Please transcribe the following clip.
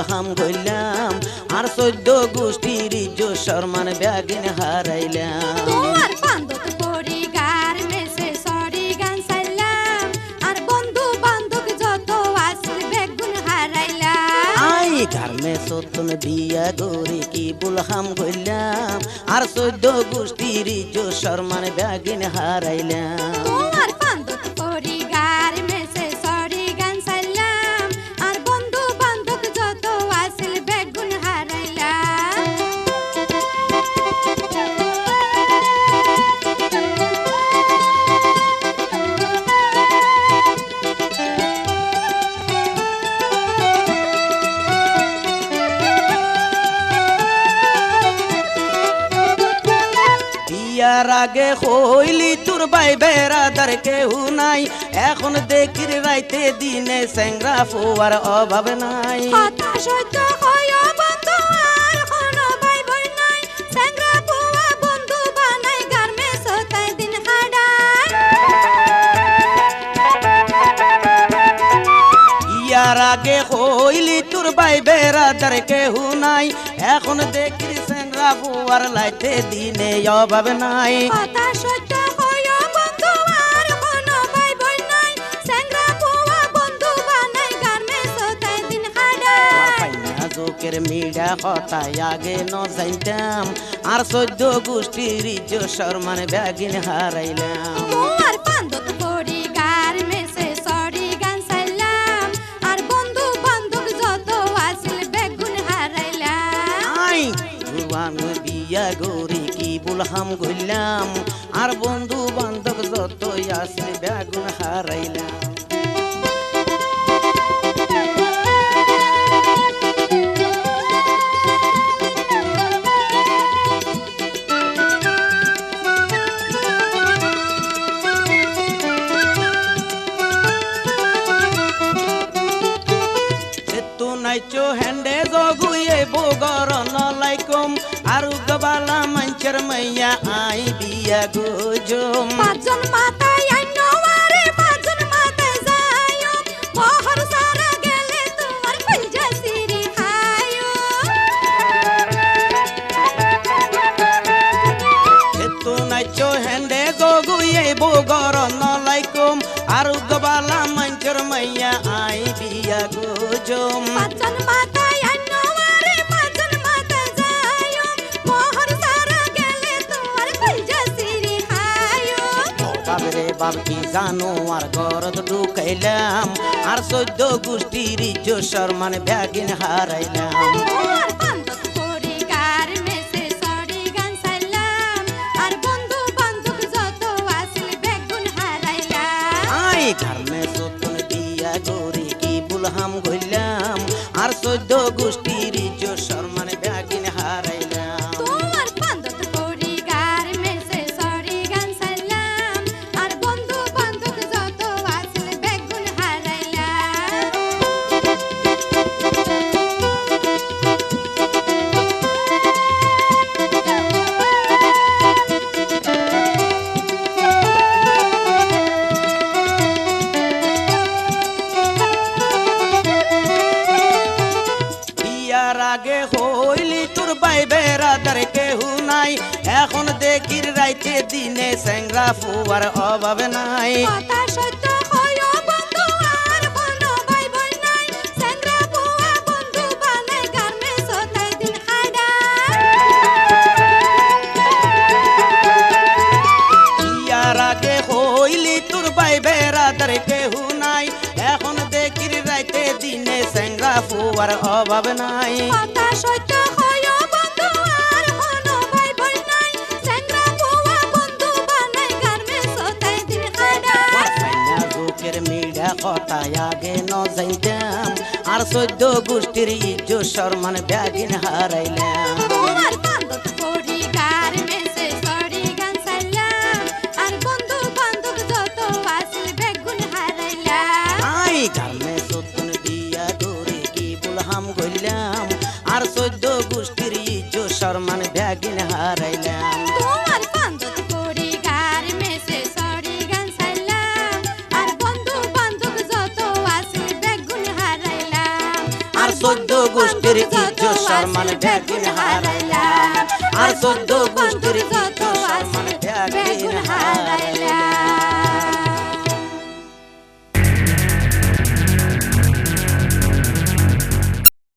বুলহাম গইলাম আর 14 গোষ্ঠীর ইজ্জত সম্মান ব্যাগিন হারাইলাম তোমার বান্ধব পরি গার্মেন্টসে সরি গান সাইলাম আর বন্ধু বান্ধব যত আসল বেগুন হারাইলাম আই গার্মেন্টস তুমি বিয়া গরি কি বুলহাম গইলাম আর 14 গোষ্ঠীর ইজ্জত সম্মান ব্যাগিন হারাইলাম তোমার বান্ধব পরি গার্মেন্টসে সরি গান সাইলাম আর বন্ধু বান্ধব যত আসল বেগুন হারাইলাম বিয়ার আগে হইলি তোর ভাই বেড়াদার কেউ নাই এখন দেখির রাইতে দিনে স্যাংরা ফুয়ার অভাব নাই কথা সত্য হয় বন্ধু আর কোনো ভাই বোন নাই স্যাংরা বুয়া বন্ধু বানাই গার্মেন্টস তাই দিন হাডায় ইয়ার আগে হইলি তোর ভাই বেড়াদার কেউ নাই এখন দেখির স্যাংরা ফুয়ার লাইতে দিনে অভাব নাই কথা সত্য হয় বন্ধু আর কোনো ভাই বোন নাই স্যাংরা বুয়া বন্ধু বানাই গার্মেন্টস তাই দিন হাডায় পাইনা জোকের মিডা কথায় আগে ন যাইতাম আর 14 গোষ্ঠীর ইজ্জত সম্মান ব্যাগিন হারাইলাম তোমার বান্ধব পরি গার্মেন্টসে সরি গান সাইলাম আর বন্ধু বান্ধব যত আসল বেগুন হারাইলাম আই জুয়ান বিয়া গরি কি বুলহাম গইলাম আর বন্ধু বান্ধব যত আসলে ব্যাগুন হারাইলাম নাইচো হেন্ডে জগুয়ে বগর নলাইকম আর গবালা মঞ্চর মাইয়া আই বিয়া গোজম পাঁচজন মাথায় আইনওয়ারে পাঁচজন মাথায় যায়ো বহর সারা গেলে তোমার কলজা সিরি খায়ো এতো নাইচো হেন্ডে জগুয়ে বগর নলাইকম আর গবালা মঞ্চর মাইয়া আই বিয়া গোজম পাঁচজন মাথায় আইনওয়ারে পাঁচজন মাথায় যায়ো বহর সারা গেলে তোমার কলজা সিরি খায়ো বাবরে বাব কি জানো আর গরদ ঢুকাইলাম আর 14 গোষ্ঠীর ইজ্জত সম্মান ব্যাগিন হারাইলাম তোমার বান্ধব পরি গার্মেন্টসে সরি গান সাইলাম আর বন্ধু বান্ধব যত আসল বেগুন হারাইলাম আই গার্মেন্টস তুমি বিয়া গরি কি বুলহাম গইলাম আর 14 গোষ্ঠীর ইজ্জত সম্মান ব্যাগিন হারাইলাম তোমার বান্ধব পরি গার্মেন্টসে সরি গান সাইলাম আর বন্ধু বান্ধব যত আসল বেগুন হারাইলাম বিয়ার আগে হইলি তোর ভাই বেড়াদার কেউ নাই এখন দেখির রাইতে দিনে স্যাংরা ফুয়ার অভাব নাই কথা সত্য হয় বন্ধু আর কোনো ভাই বোন নাই স্যাংরা বুয়া বন্ধু বানাই গার্মেন্টস তাই দিন হাডায় ইয়ার আগে হইলি তোর ভাই বেড়াদার কেউ নাই এখন দেখির রাইতে দিনে স্যাংরা ফুয়ার অভাব নাই কথা সত্য হয় বন্ধু আর কোনো ভাই বোন নাই স্যাংরা বুয়া বন্ধু বানাই গার্মেন্টস তাই দিন হাডায় পাইনা জোকের মিডা কথায় আগে ন যাইতাম আর 14 গোষ্ঠীর ইজ্জত সম্মান ব্যাগিন হারাইলাম তোমার বান্ধব পরি গার্মেন্টসে সরি গান সাইলাম আর বন্ধু বান্ধব যত আসল বেগুন হারাইলাম আই গার্মেন্টস তুমি বিয়া গরি কি বুলহাম গইলাম আর 14 গোষ্ঠীর ইজ্জত সম্মান ব্যাগিন হারাইলাম তোমার বান্ধব পরি গার্মেন্টসে সরি গান সাইলাম আর বন্ধু বান্ধব যত আসল বেগুন হারাইলাম আর চোদ্দ গোষ্ঠীর ইজ্জত সম্মান বেগুন হারাইলাম, আর চোদ্দ গোষ্ঠীর ইজ্জত সম্মান বেগুন হারাইলাম।